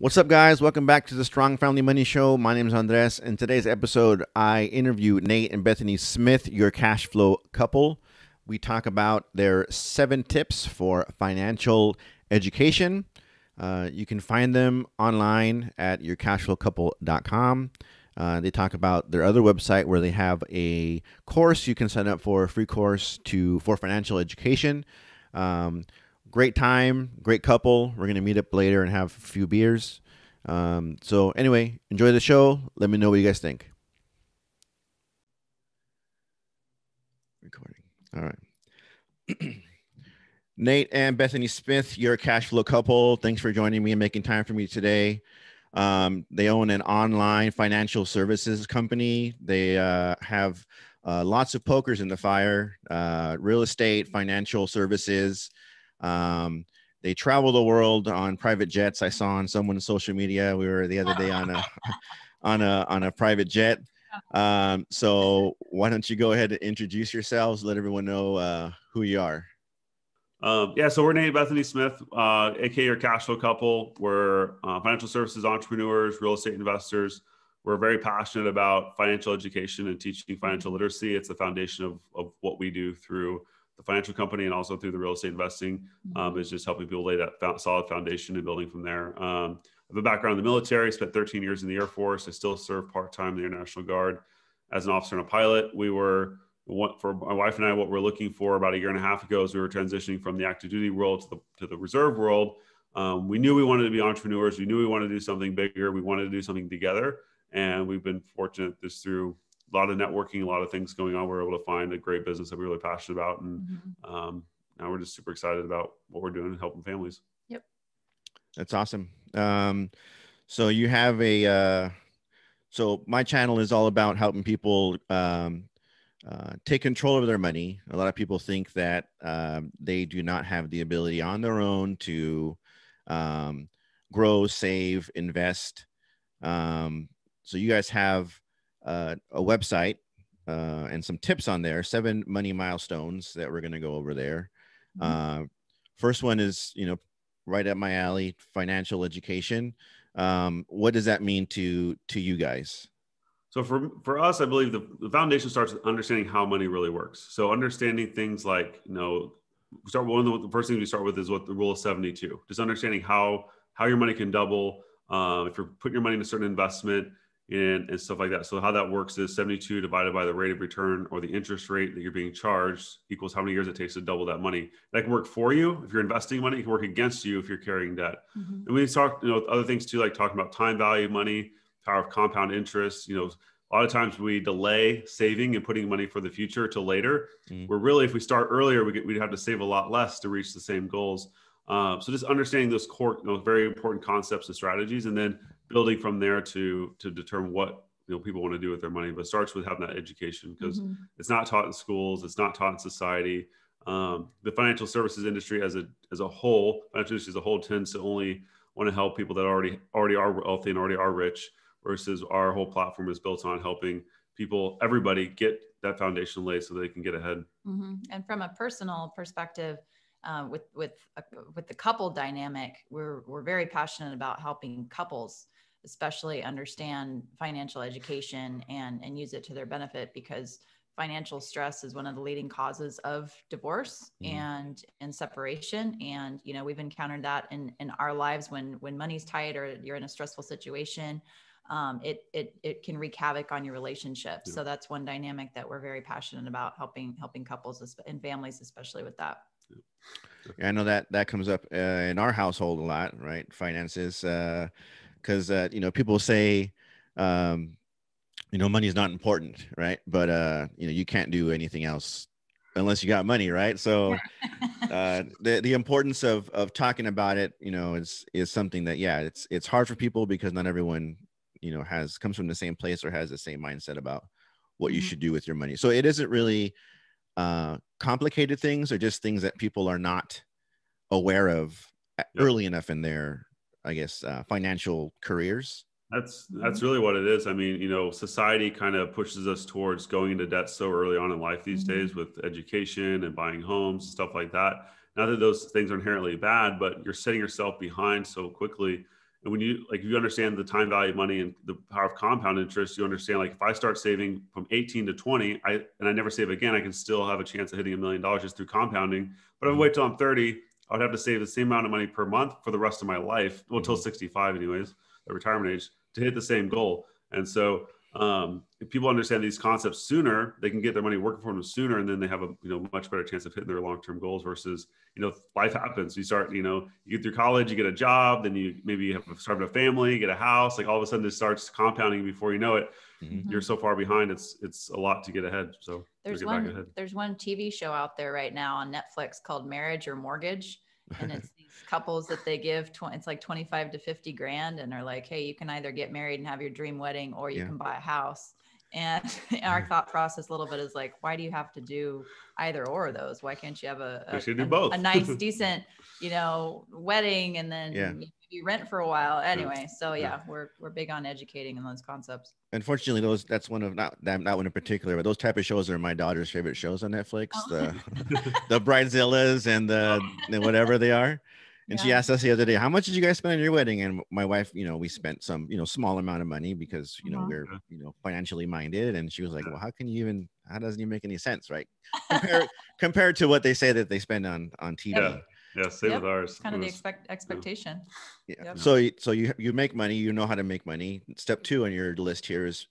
What's up, guys? Welcome back to the Strong Family Money Show. My name is Andres. In today's episode, I interview Nate and Bethany Smith, your cash flow couple. We talk about their 7 tips for financial education. You can find them online at yourcashflowcouple.com. They talk about their other website where they have a course you can sign up for, a free course for financial education. Great time, great couple. We're going to meet up later and have a few beers. So anyway, enjoy the show. Let me know what you guys think. Recording. All right. Nate and Bethany Smith, you're a cash flow couple. Thanks for joining me and making time for me today. They own an online financial services company. They have lots of pokers in the fire, real estate, financial services. They travel the world on private jets. I saw on someone's social media. We were the other day on a on a private jet. So why don't you go ahead and introduce yourselves? Let everyone know who you are. So we're Nate and Bethany Smith, aka your cash flow couple. We're financial services entrepreneurs, real estate investors. We're very passionate about financial education and teaching financial literacy. It's the foundation of what we do through the financial company and also through the real estate investing, is just helping people lay that solid foundation and building from there. I have a background in the military, spent 13 years in the Air Force. I still serve part-time in the Air National Guard as an officer and a pilot. For my wife and I, what we're looking for about 1.5 years ago is we were transitioning from the active duty world to the reserve world. We knew we wanted to be entrepreneurs. We knew we wanted to do something bigger. We wanted to do something together. And we've been fortunate just through a lot of networking, a lot of things going on. We're able to find a great business that we're really passionate about. And now we're just super excited about what we're doing and helping families. Yep. That's awesome. So you have so my channel is all about helping people take control of their money. A lot of people think that they do not have the ability on their own to grow, save, invest. So you guys have a website and some tips on there, 7 money milestones that we're going to go over there. First one is, right up my alley, financial education. What does that mean to you guys? So for us, I believe the foundation starts with understanding how money really works. So understanding things like, one of the first things we start with is what the rule of 72, just understanding how your money can double if you're putting your money in a certain investment and stuff like that. So how that works is 72 divided by the rate of return or the interest rate that you're being charged equals how many years it takes to double that money. That can work for you if you're investing money. It can work against you if you're carrying debt. And we talk, other things too, like talking about time value money, power of compound interest. A lot of times we delay saving and putting money for the future till later. Where really, if we start earlier, we'd have to save a lot less to reach the same goals. So just understanding those core, very important concepts and strategies, and then building from there to determine what people want to do with their money. But it starts with having that education because it's not taught in schools, it's not taught in society. The financial services industry as a whole, financial industry as a whole, tends to only want to help people that already are wealthy and already are rich, versus our whole platform is built on helping everybody get that foundation laid so they can get ahead. And from a personal perspective, with the couple dynamic, we're very passionate about helping couples, especially understand financial education and use it to their benefit, because financial stress is one of the leading causes of divorce and separation. And, we've encountered that in our lives when money's tight or you're in a stressful situation. It can wreak havoc on your relationship. So that's one dynamic that we're very passionate about, helping couples and families, especially with that. I know that comes up in our household a lot, right? Finances, because people say, money is not important, right? But you can't do anything else unless you got money, right? So the importance of talking about it, is something that it's hard for people because not everyone comes from the same place or has the same mindset about what you should do with your money. So it isn't really complicated things, or just things that people are not aware of early enough in their, financial careers. That's really what it is. I mean, society kind of pushes us towards going into debt so early on in life these days with education and buying homes and stuff like that. Not that those things are inherently bad, but you're setting yourself behind so quickly. And when you like, if you understand the time value of money and the power of compound interest, you understand like if I start saving from 18 to 20, and I never save again, I can still have a chance of hitting $1 million just through compounding. But if I wait till I'm 30, I would have to save the same amount of money per month for the rest of my life, well, till 65 anyways, at retirement age, to hit the same goal. And so if people understand these concepts sooner, they can get their money working for them sooner, and then they have a much better chance of hitting their long-term goals versus life happens. You start you get through college, you get a job, then you maybe have started a family, you get a house, like all of a sudden it starts compounding before you know it. You're so far behind, it's a lot to get ahead. So there's one TV show out there right now on Netflix called Marriage or Mortgage, and it's these couples that they give it's like 25 to 50 grand, and they're like, hey, you can either get married and have your dream wedding, or you can buy a house. And our thought process a little bit is like, why do you have to do either or of those? Why can't you have a nice, decent, wedding, and then maybe rent for a while anyway? So we're big on educating in those concepts. Unfortunately, that's one of not one in particular, but those type of shows are my daughter's favorite shows on Netflix. Oh. The Bridezillas and the whatever they are. And she asked us the other day, how much did you guys spend on your wedding? And my wife, we spent some, small amount of money because, we're, financially minded. And she was like, well, how doesn't even make any sense, right? Compared to what they say that they spend on TV. Yeah, same with ours. It's kind of the expectation. Yeah. Yep. So you make money, you know how to make money. Step 2 on your list here is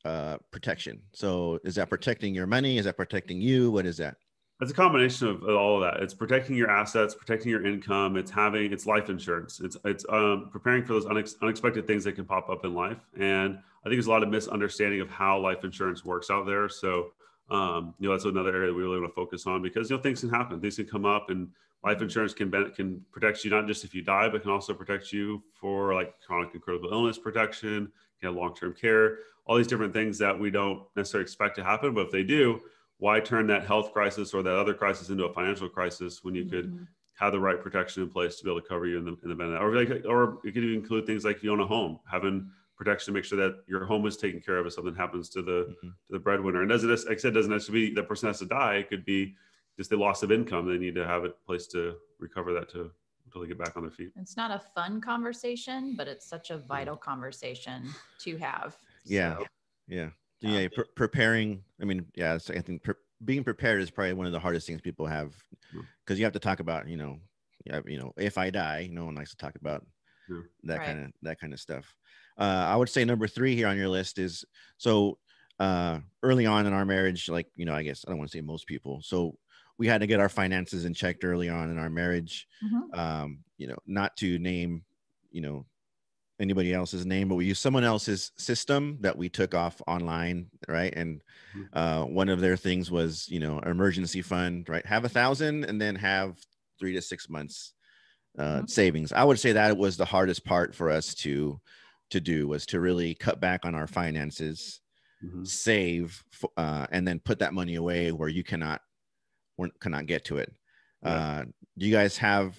protection. So is that protecting your money? Is that protecting you? What is that? It's a combination of all of that. It's protecting your assets, protecting your income. It's life insurance. It's preparing for those unexpected things that can pop up in life. And I think there's a lot of misunderstanding of how life insurance works out there. So, that's another area that we really want to focus on, because, things can happen, things can come up, and life insurance can protect you, not just if you die, but can also protect you for like chronic and critical illness protection, long-term care, all these different things that we don't necessarily expect to happen. But if they do, why turn that health crisis or that other crisis into a financial crisis when you could have the right protection in place to be able to cover you in the event of that? Or it could even include things like if you own a home, having protection to make sure that your home is taken care of if something happens to the breadwinner. And like I said, doesn't have to be that person has to die. It could be just the loss of income. They need to have a place to recover that until they get back on their feet. It's not a fun conversation, but it's such a vital conversation to have. Yeah. Preparing. I mean, I think being prepared is probably one of the hardest things people have, because you have to talk about, if I die, no one likes to talk about that kind of stuff. I would say number 3 here on your list is, so early on in our marriage, like, I guess I don't want to say most people. So we had to get our finances in checked early on in our marriage. Not to name, anybody else's name, but we used someone else's system that we took off online, right? And one of their things was, emergency fund, right? Have 1,000 and then have 3 to 6 months savings. I would say that was the hardest part for us to do, was to really cut back on our finances, save, and then put that money away where you cannot get to it. Do you guys have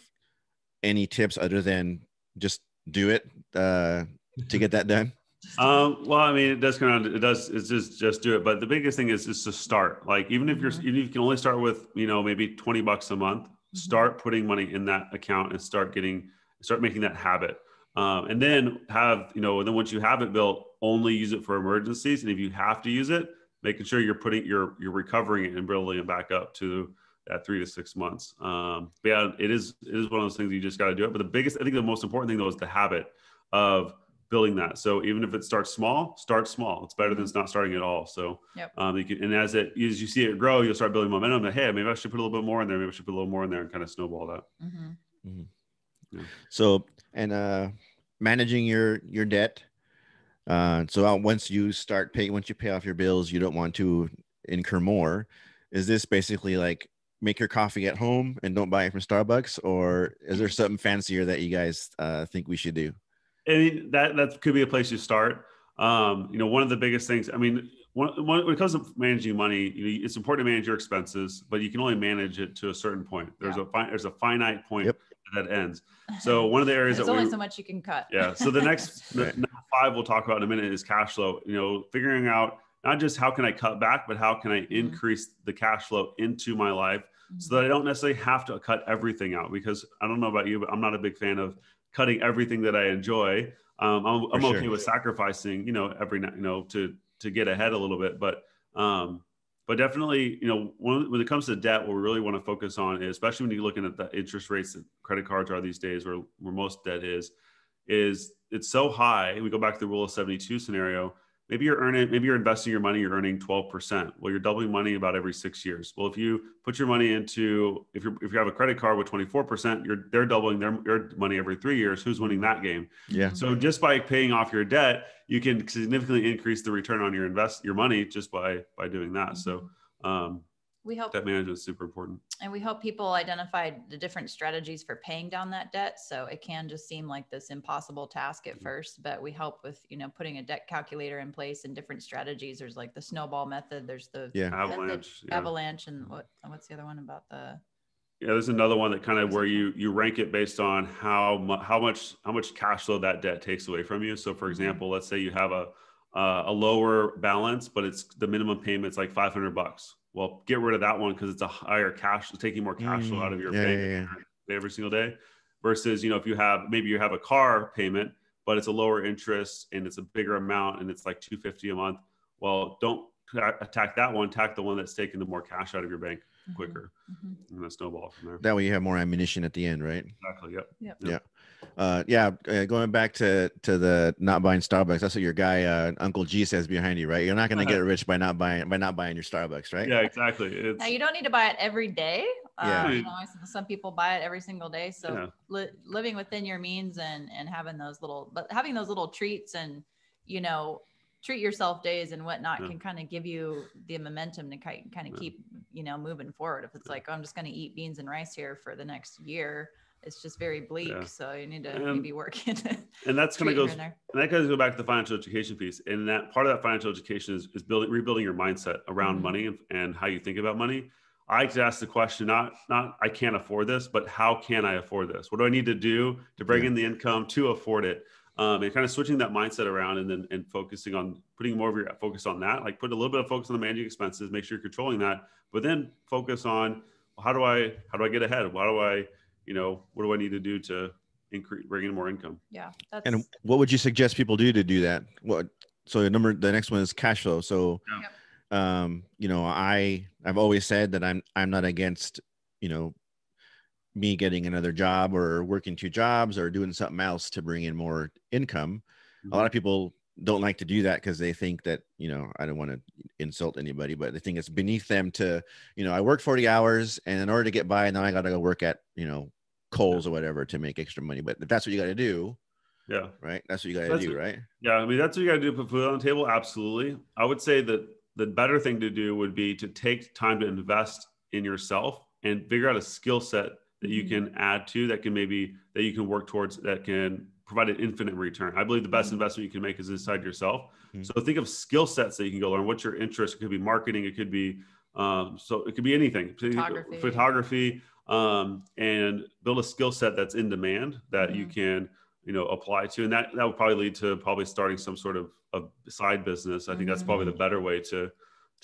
any tips other than just do it to get that done? Well, I mean, it does come around. It's just do it. But the biggest thing is just to start. Like, even if you can only start with, maybe $20 a month, start putting money in that account and start making that habit. And then then once you have it built, only use it for emergencies. And if you have to use it, making sure you're recovering it and building it back up to that 3 to 6 months. It is one of those things you just got to do it. But I think the most important thing though is the habit of building that. So even if it starts small, start small. It's better than it's not starting at all. So, and as you see it grow, you'll start building momentum that, hey, maybe I should put a little bit more in there. Maybe I should put a little more in there, and kind of snowball that. Yeah. So, and managing your debt. So once you pay off your bills, you don't want to incur more. Is this basically like make your coffee at home and don't buy it from Starbucks, or is there something fancier that you guys think we should do? I mean, that could be a place to start. One of the biggest things, I mean, when it comes to managing money, it's important to manage your expenses, but you can only manage it to a certain point. There's a finite point that ends. So one of the areas there's only so much you can cut. Yeah. So the next number 5 we'll talk about in a minute is cash flow. Figuring out not just how can I cut back, but how can I increase the cash flow into my life so that I don't necessarily have to cut everything out. Because I don't know about you, but I'm not a big fan of cutting everything that I enjoy. I'm For okay sure. with sacrificing, every night, to get ahead a little bit, but definitely, when it comes to debt, what we really want to focus on is, especially when you're looking at the interest rates that credit cards are these days, where most debt is it's so high. We go back to the rule of 72 scenario. Maybe you're investing your money, you're earning 12%. Well, you're doubling money about every 6 years. Well, if you put your money into, if you have a credit card with 24%, they're doubling your money every 3 years. Who's winning that game? Yeah. So just by paying off your debt, you can significantly increase the return on your money just by doing that. So we hope debt management is super important. And we hope people identify the different strategies for paying down that debt. So it can just seem like this impossible task at first, but we help with, putting a debt calculator in place and different strategies. There's like the snowball method. There's the avalanche. And what's the other one about the? Yeah, there's another one that kind of where you rank it based on how much cash flow that debt takes away from you. So for example, let's say you have a lower balance, but it's the minimum payment's like $500. Well, get rid of that one because it's a higher cash, it's taking more cash flow out of your bank every single day. Versus, if you have a car payment, but it's a lower interest and it's a bigger amount and it's like $250 a month. Well, don't attack that one. Attack the one that's taking the more cash out of your bank quicker, and a snowball from there. That way you have more ammunition at the end, right? Exactly. Yep. Going back to the not buying Starbucks, that's what your guy Uncle G says behind you, right? You're not going to get rich by not buying your Starbucks, right? Yeah, exactly. Now you don't need to buy it every day. Some people buy it every single day. So living within your means and having those little treats and treat yourself days and whatnot can kind of give you the momentum to kind of keep moving forward. If it's like, I'm just going to eat beans and rice here for the next year, it's just very bleak. So you need to maybe work into. And that's going to go back to the financial education piece. And that part of that financial education is rebuilding your mindset around money and how you think about money. I like to ask the question, not I can't afford this, but how can I afford this? What do I need to do to bring in the income to afford it? And kind of switching that mindset around and focusing on putting more of your focus on that, like put a little bit of focus on the managing expenses, make sure you're controlling that, but then focus on how do I get ahead? What do I need to do to bring in more income? Yeah. And what would you suggest people do to do that? So the next one is cash flow. So, I've always said that I'm not against, me getting another job or working 2 jobs or doing something else to bring in more income. A lot of people don't like to do that because they think that, I don't want to insult anybody, but they think it's beneath them to, I work 40 hours and in order to get by, now I got to go work at, Kohl's or whatever to make extra money. But if that's what you got to do, right? That's what you got to do, right? Yeah. I mean, that's what you got to do, put food on the table. Absolutely. I would say that the better thing to do would be to take time to invest in yourself and figure out a skill set that you can add to that you can work towards that can provide an infinite return. I believe the best investment you can make is inside yourself. So think of skill sets that you can go learn. What's your interest? It could be marketing. It could be, so it could be anything, photography, and build a skill set that's in demand that you can, apply to. And that would probably lead to starting some sort of side business. I think that's probably the better way to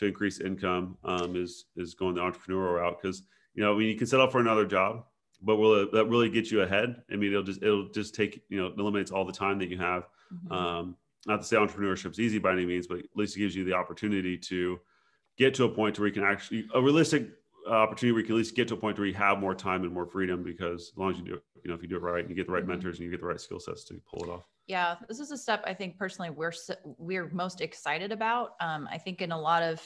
increase income, is going the entrepreneurial route. Cause you can set up for another job, but will that really get you ahead? I mean, it'll just take, eliminates all the time that you have. Not to say entrepreneurship is easy by any means, but at least it gives you the opportunity to get to a point where you can actually, a realistic opportunity where you can at least get to a point where you have more time and more freedom, because as long as you do it, if you do it right and you get the right mentors and you get the right skill sets to pull it off. Yeah, this is a step I think personally we're most excited about. I think in a lot of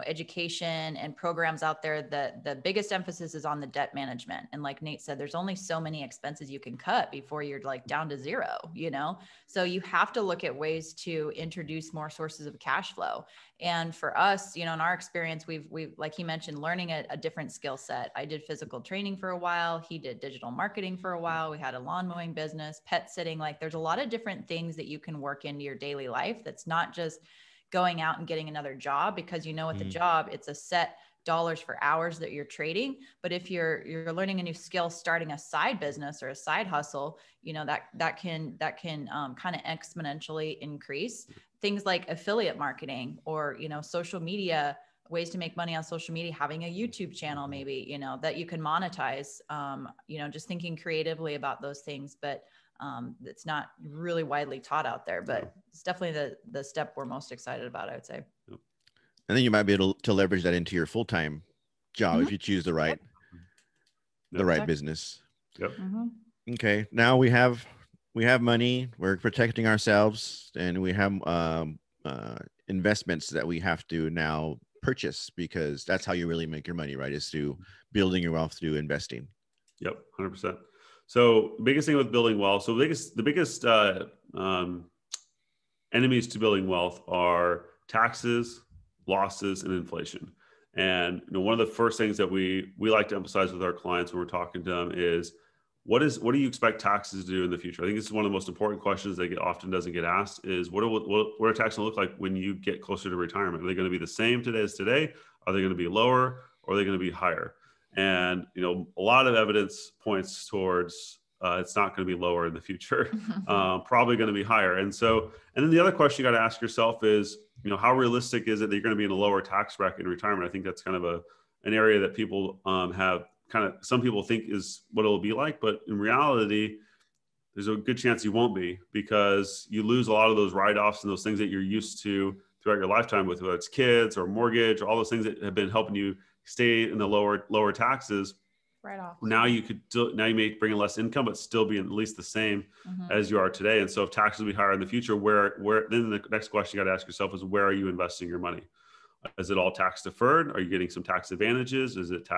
education and programs out there, the biggest emphasis is on the debt management. And like Nate said, there's only so many expenses you can cut before you're like down to zero. So you have to look at ways to introduce more sources of cash flow. And for us, in our experience, we've like he mentioned, learning a different skill set. I did physical training for a while. He did digital marketing for a while. We had a lawn mowing business, pet sitting. Like there's a lot of different things that you can work into your daily life. That's not just going out and getting another job, because at the job, it's a set dollars for hours that you're trading. But if you're learning a new skill, starting a side business or a side hustle, that can kind of exponentially increase. Things like affiliate marketing or, social media, ways to make money on social media, having a YouTube channel, maybe, that you can monetize, just thinking creatively about those things. But It's not really widely taught out there, but it's definitely the step we're most excited about, I would say. And then you might be able to leverage that into your full-time job if you choose the right business. Yep. Okay. Now we have money, we're protecting ourselves, and we have investments that we have to now purchase, because that's how you really make your money, right? Is through building your wealth through investing. Yep, 100%. So biggest thing with building wealth. So the biggest enemies to building wealth are taxes, losses, and inflation. And one of the first things that we like to emphasize with our clients when we're talking to them is, what do you expect taxes to do in the future? I think this is one of the most important questions that often doesn't get asked is, what are taxes going to look like when you get closer to retirement? Are they going to be the same today as today? Are they going to be lower, or are they going to be higher? And a lot of evidence points towards it's not going to be lower in the future, probably going to be higher. And then the other question you got to ask yourself is, how realistic is it that you're going to be in a lower tax bracket in retirement? I think that's kind of an area that people have some people think is what it'll be like, but in reality, there's a good chance you won't be, because you lose a lot of those write-offs and those things that you're used to throughout your lifetime, with whether it's kids or mortgage or all those things that have been helping you stay in the lower taxes. Right off. Now you may bring in less income, but still be at least the same as you are today. And so if taxes will be higher in the future, where then the next question you got to ask yourself is, where are you investing your money? Is it all tax deferred? Are you getting some tax advantages? Is it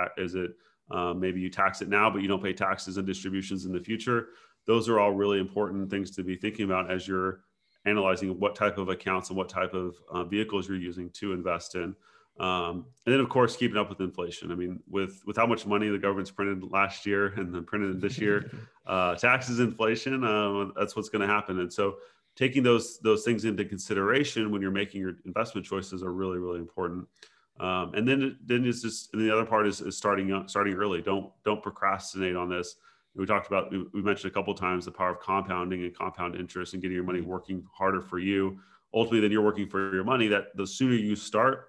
maybe you tax it now, but you don't pay taxes and distributions in the future? Those are all really important things to be thinking about as you're analyzing what type of accounts and what type of vehicles you're using to invest in. And then, of course, keeping up with inflation. I mean, with how much money the government's printed last year and then printed this year, taxes, inflation, that's what's going to happen. And so taking those things into consideration when you're making your investment choices are really, really important. And then it's just, and the other part is starting early. Don't procrastinate on this. We mentioned a couple of times the power of compounding and compound interest and getting your money working harder for you. Ultimately, then you're working for your money. That the sooner you start,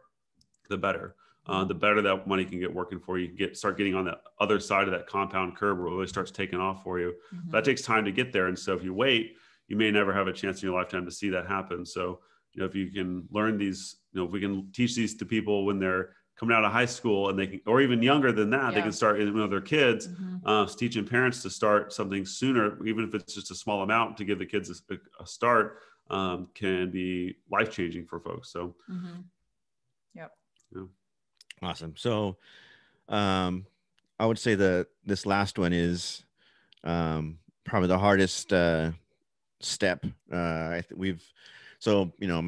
the better. The better that money can get working for you. You can start getting on the other side of that compound curve where it really starts taking off for you. That takes time to get there. And so if you wait, you may never have a chance in your lifetime to see that happen. So, if you can learn these, if we can teach these to people when they're coming out of high school, and they can, or even younger than that, they can start with their kids, teaching parents to start something sooner, even if it's just a small amount to give the kids a start, can be life-changing for folks. So, Yep. Yeah. Awesome. So, I would say this last one is probably the hardest step. My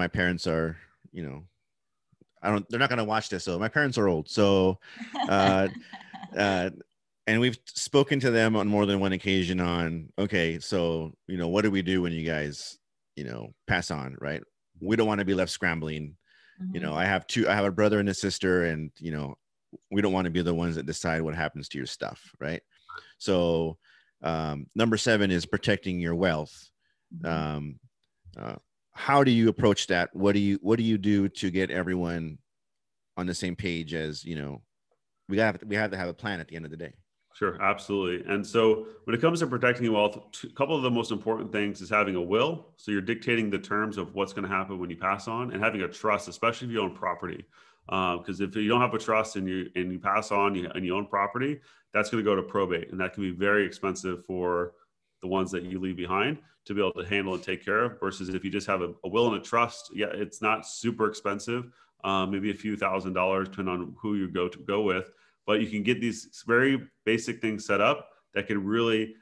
parents are, they're not going to watch this. So my parents are old. So, and we've spoken to them on more than one occasion on, okay, so, what do we do when you guys, pass on, right? We don't want to be left scrambling. I have a brother and a sister, and, we don't want to be the ones that decide what happens to your stuff. Right. So, number 7 is protecting your wealth. How do you approach that? What do you do to get everyone on the same page? As we have to have a plan at the end of the day. Sure, absolutely. And so when it comes to protecting wealth, a couple of the most important things is having a will. So you're dictating the terms of what's going to happen when you pass on, and having a trust, especially if you own property. Because if you don't have a trust and you pass on and you own property, that's going to go to probate, and that can be very expensive for the ones that you leave behind to be able to handle and take care of. Versus if you just have a will and a trust, it's not super expensive, maybe a few $1,000s depending on who you go with. But you can get these very basic things set up that can really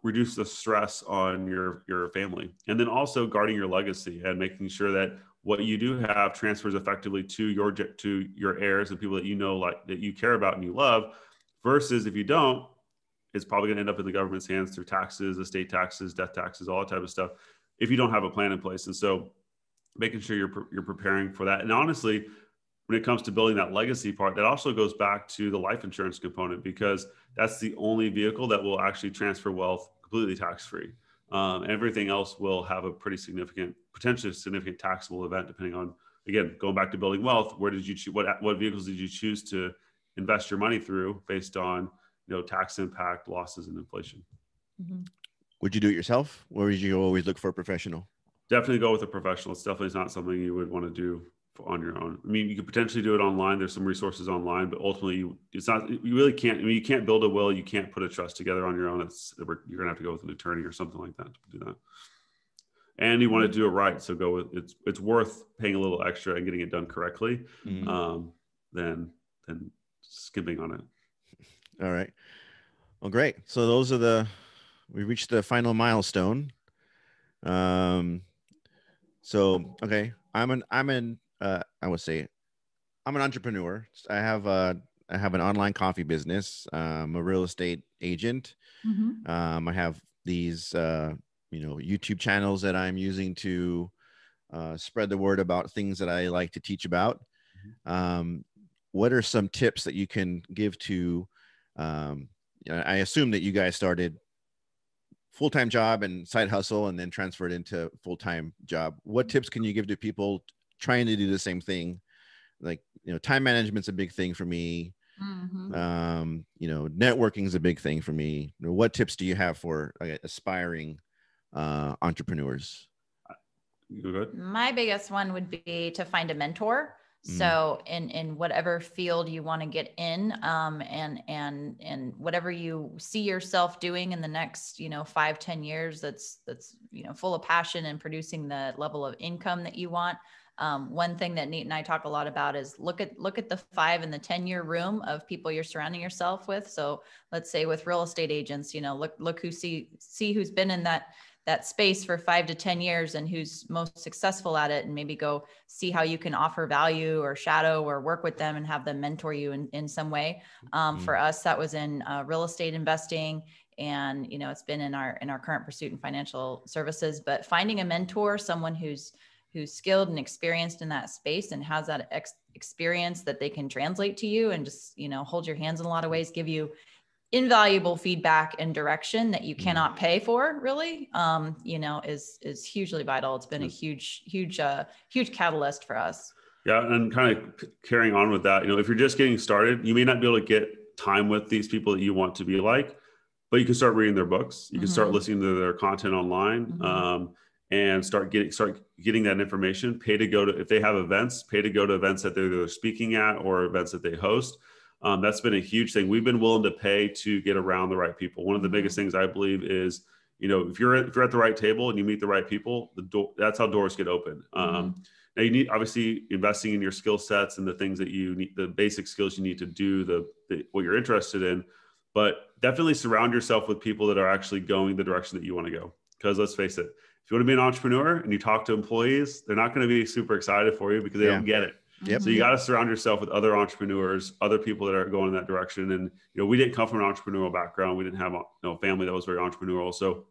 reduce the stress on your family. And then also guarding your legacy and making sure that what you do have transfers effectively to your heirs and people that that you care about and you love. Versus if you don't, it's probably going to end up in the government's hands through taxes, estate taxes, death taxes, all that type of stuff, if you don't have a plan in place. And so making sure you're preparing for that. And honestly, when it comes to building that legacy part, that also goes back to the life insurance component, because that's the only vehicle that will actually transfer wealth completely tax-free. Everything else will have a potentially significant taxable event, depending on, again, going back to building wealth. Where did you choose? What vehicles did you choose to invest your money through based on, tax impact, losses, and inflation? Would you do it yourself, or would you always look for a professional? Definitely go with a professional. It's definitely not something you would want to do on your own. I mean, you could potentially do it online. There's some resources online, but ultimately it's not, you really can't, I mean, you can't build a will. You can't put a trust together on your own. You're going to have to go with an attorney or something like that to do that. And you want to do it right. So go with, it's worth paying a little extra and getting it done correctly, than skimping on it. All right. Well, great. So we reached the final milestone. So, okay, I would say I'm an entrepreneur. I have an online coffee business. I'm a real estate agent. I have these, YouTube channels that I'm using to spread the word about things that I like to teach about. What are some tips that you can give to, I assume that you guys started full-time job and side hustle and then transferred into full-time job. What tips can you give to people trying to do the same thing? Like, time management's a big thing for me. Networking is a big thing for me. What tips do you have for aspiring entrepreneurs? My biggest one would be to find a mentor. So in whatever field you want to get in, and whatever you see yourself doing in the next, 5-10 years, that's, full of passion and producing the level of income that you want. One thing that Nate and I talk a lot about is look at the 5 and the 10-year room of people you're surrounding yourself with. So let's say with real estate agents, look who see who's been in that space for 5 to 10 years and who's most successful at it, and maybe go see how you can offer value or shadow or work with them and have them mentor you in some way. For us, that was in real estate investing, and it's been in our current pursuit in financial services. But finding a mentor, someone who's skilled and experienced in that space and has that experience that they can translate to you and just hold your hands in a lot of ways, give you invaluable feedback and direction that you cannot pay for, really, is hugely vital. It's been a huge catalyst for us. Yeah. And kind of carrying on with that, if you're just getting started, you may not be able to get time with these people that you want to be like, but you can start reading their books. You can start listening to their content online, and start getting that information. Pay to go to, if they have events, pay to go to events that they're speaking at or events that they host. That's been a huge thing. We've been willing to pay to get around the right people. One of the biggest things I believe is, if you're at the right table and you meet the right people, that's how doors get open. Now you need, obviously, investing in your skill sets and the things that you need, the basic skills you need to do what you're interested in, but definitely surround yourself with people that are actually going the direction that you want to go. Because let's face it, if you want to be an entrepreneur and you talk to employees, they're not going to be super excited for you because they don't get it. Yep. So you got to surround yourself with other entrepreneurs, other people that are going in that direction. And, we didn't come from an entrepreneurial background. We didn't have a family that was very entrepreneurial. So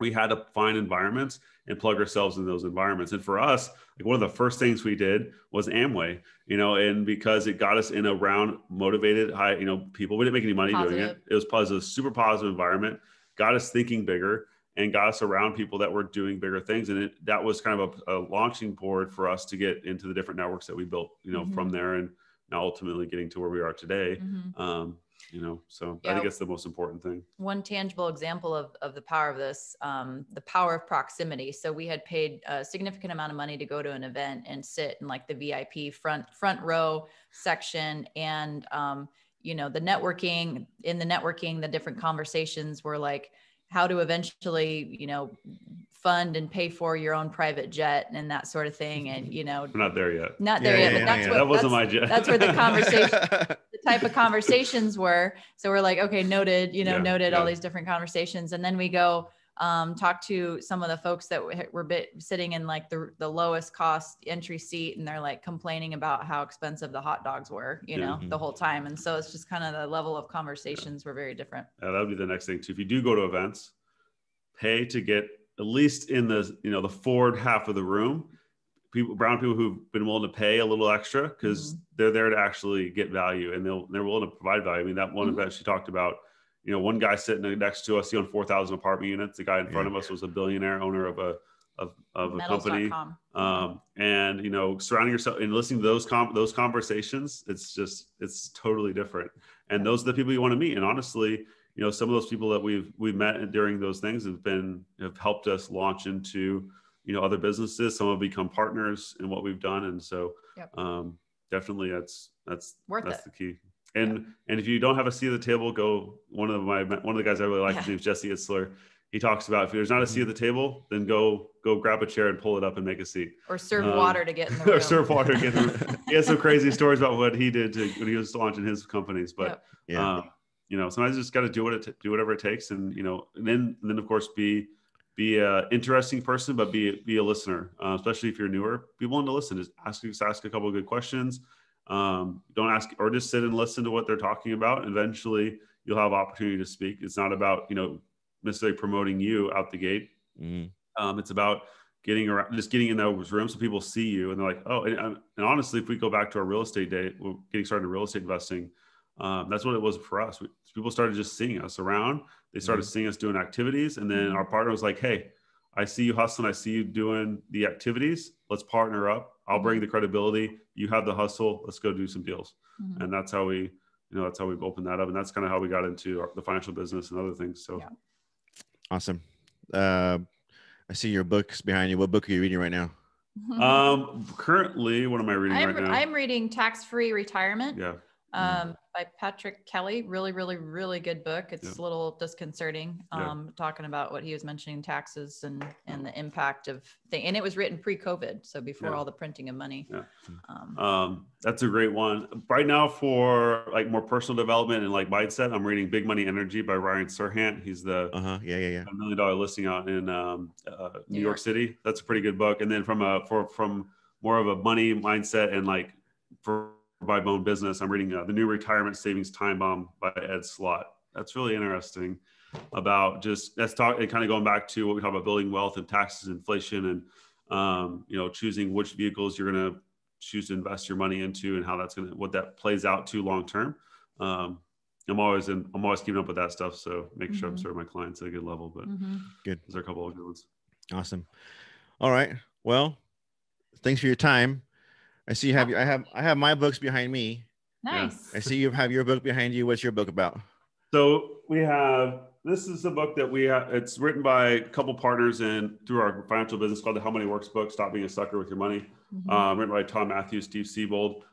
we had to find environments and plug ourselves in those environments. And for us, like, one of the first things we did was Amway, and because it got us in a round motivated, high, people, we didn't make any money doing it. It was positive, super positive environment, got us thinking bigger, and got us around people that were doing bigger things. And that was kind of a launching board for us to get into the different networks that we built, from there, and now ultimately getting to where we are today. So I think it's the most important thing. One tangible example of the power of this, the power of proximity. So we had paid a significant amount of money to go to an event and sit in like the VIP front row section. And, the networking, the different conversations were like, how to eventually, fund and pay for your own private jet and that sort of thing. And, we're not there yet. But that's what, that wasn't my jet. That's where the type of conversations were. So we're like, okay, noted, all these different conversations. And then we go talk to some of the folks that were sitting in like the lowest cost entry seat. And they're like complaining about how expensive the hot dogs were, the whole time. And so it's just kind of the level of conversations were very different. That would be the next thing too. If you do go to events, pay to get at least in the forward half of the room, brown people who've been willing to pay a little extra because they're there to actually get value, and they're willing to provide value. I mean, that one event she talked about, one guy sitting next to us, he owned 4,000 apartment units. The guy in front of us was a billionaire owner of a company. And, surrounding yourself and listening to those conversations, it's totally different. And those are the people you want to meet. And honestly, some of those people that we've met during those things have helped us launch into, other businesses. Some have become partners in what we've done. And so, Yep. Definitely that's Worth the key. And if you don't have a seat at the table, go, one of the guys I really like, his name's Jesse Itzler. He talks about, if there's not a seat at the table, then go grab a chair and pull it up and make a seat. Or serve water to get in the room. Or serve water to get in the room. He has some crazy stories about what he did when he was launching his companies. But, sometimes you just got to do whatever it takes. And, and then of course, be a interesting person, but be a listener, especially if you're newer. Be willing to listen. Just ask a couple of good questions. Don't ask, or just sit and listen to what they're talking about. Eventually you'll have opportunity to speak. It's not about, necessarily promoting you out the gate. It's about getting in those rooms so people see you and they're like, oh, and honestly, if we go back to our real estate day, we're getting started in real estate investing. That's what it was for us. People started just seeing us around. They started seeing us doing activities. And then our partner was like, hey, I see you hustling. I see you doing the activities. Let's partner up. I'll bring the credibility. You have the hustle. Let's go do some deals. And that's how we've opened that up. And that's kind of how we got into the financial business and other things. So awesome. I see your books behind you. What book are you reading right now? Currently, what am I reading right now? I'm reading Tax-Free Retirement. Yeah. By Patrick Kelly. Really, really, really good book. It's a little disconcerting, talking about what he was mentioning, taxes and the impact of thing. And it was written pre-COVID, so before all the printing of money. That's a great one. Right now, for like more personal development and like mindset, I'm reading Big Money Energy by Ryan Serhant. He's the $1 million listing out in New York City. That's a pretty good book. And then from more of a money mindset and like for my own business, I'm reading The New Retirement Savings Time Bomb by Ed Slott. That's really interesting about kind of going back to what we talk about, building wealth and taxes, inflation, and choosing which vehicles you're going to choose to invest your money into and how what that plays out to long term. I'm always keeping up with that stuff, so making sure I'm serving my clients at a good level. But good. Those are a couple of good ones. Awesome. All right. Well, thanks for your time. I see you have I have my books behind me. Nice. I see you have your book behind you. What's your book about? So this is a book that we have. It's written by a couple partners through our financial business called the How Money Works book, Stop Being a Sucker with Your Money. Written by Tom Matthews, Steve Siebold.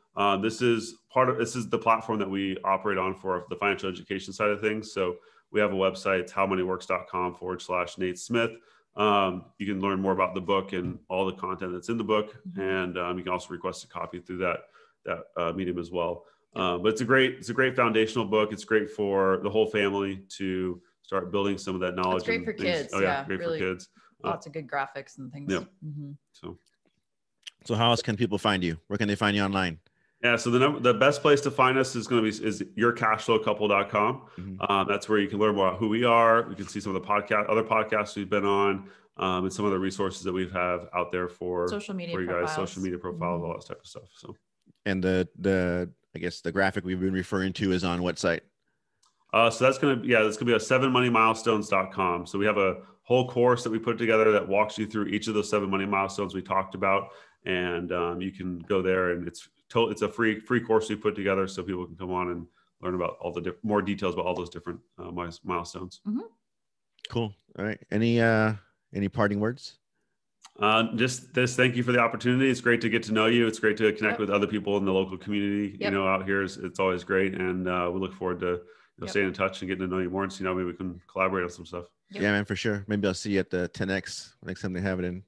This is the platform that we operate on for the financial education side of things. So we have a website, it's howmoneyworks.com/Nate Smith. You can learn more about the book and all the content that's in the book. And you can also request a copy through that medium as well. But it's a great foundational book. It's great for the whole family to start building some of that knowledge. It's great for kids. Oh yeah, great really, for kids. Lots of good graphics and things. Yeah. So how else can people find you? Where can they find you online? Yeah, so the best place to find us is yourcashflowcouple.com. That's where you can learn more about who we are. You can see some of the other podcasts we've been on, and some of the resources that we have out there for social media for you profiles. guys, social media profiles, all that type of stuff. So, and the I guess the graphic we've been referring to is on what site? So that's gonna be a 7moneymilestones.com. So we have a whole course that we put together that walks you through each of those 7 money milestones we talked about, and you can go there and it's a free course we put together so people can come on and learn about all the more details about all those different milestones. Cool. All right. Any parting words? Just this, thank you for the opportunity. It's great to get to know you. It's great to connect with other people in the local community, out here. It's always great. And we look forward to staying in touch and getting to know you more and see how maybe we can collaborate on some stuff. Yeah, man, for sure. Maybe I'll see you at the 10X next time they have it in.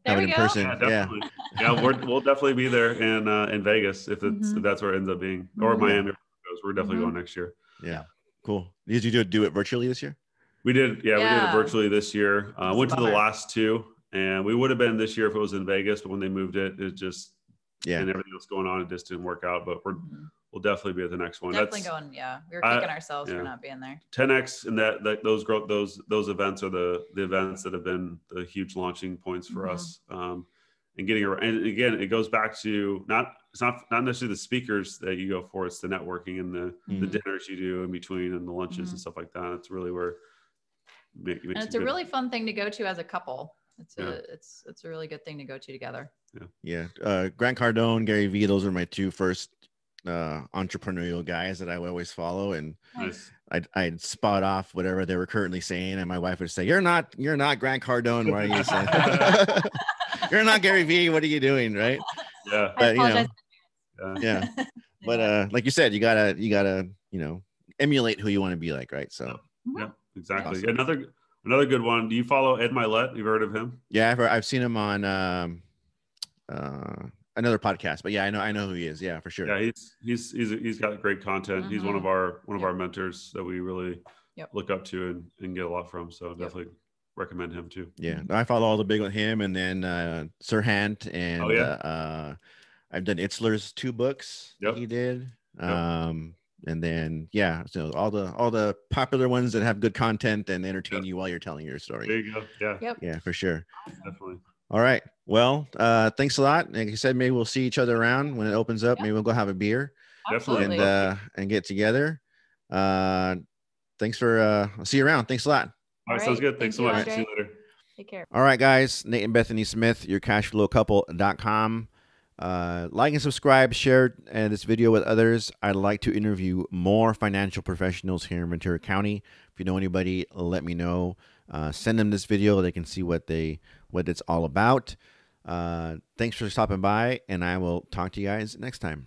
There we in go. person. Yeah, definitely. We'll definitely be there in Vegas if that's where it ends up being, or Miami. We're definitely going next year. Yeah, cool. Did you do it virtually this year? We did. Yeah, we did it virtually this year. Went to the last 2, and we would have been this year if it was in Vegas, but when they moved it just and everything else going on, it just didn't work out. But we'll definitely be at the next one. Definitely going. Yeah, we were kicking ourselves for not being there. 10X and those events are the events that have been the huge launching points for us. And getting around. And again, it goes back to it's not necessarily the speakers that you go for; it's the networking and the dinners you do in between and the lunches and stuff like that. It's really where. And it's a really fun thing to go to as a couple. It's a really good thing to go to together. Yeah. Grant Cardone, Gary Vee, those are my 2 first entrepreneurial guys that I would always follow, and Nice. I'd spot off whatever they were currently saying, and my wife would say, you're not Grant Cardone. What are you saying? You're not Gary Vee. What are you doing? Right. Yeah. I But, apologize. yeah. But like you said, you gotta, emulate who you want to be like. Right. So Yeah, exactly. Awesome. Another good one. Do you follow Ed Milet? You've heard of him? yeah, I've seen him on another podcast, but yeah, I know who he is. Yeah, for sure. Yeah, he's got great content. He's one of our mentors that we really look up to and get a lot from. So definitely recommend him too. Yeah, I follow all the big with him, and then Sirhant, and I've done Itzler's 2 books that he did. And then so all the popular ones that have good content and entertain you while you're telling your story. There you go. Yeah, for sure. Definitely. All right. Well, thanks a lot. Like you said, maybe we'll see each other around when it opens up. Maybe we'll go have a beer. Definitely. And get together. Thanks for I'll see you around. Thanks a lot. All right, sounds good. Thanks so much. Andre. See you later. Take care. All right, guys. Nate and Bethany Smith, your cashflowcouple.com. Like and subscribe, share this video with others. I'd like to interview more financial professionals here in Ventura County. If you know anybody, let me know. Send them this video. They can see what it's all about. Thanks for stopping by, and I will talk to you guys next time.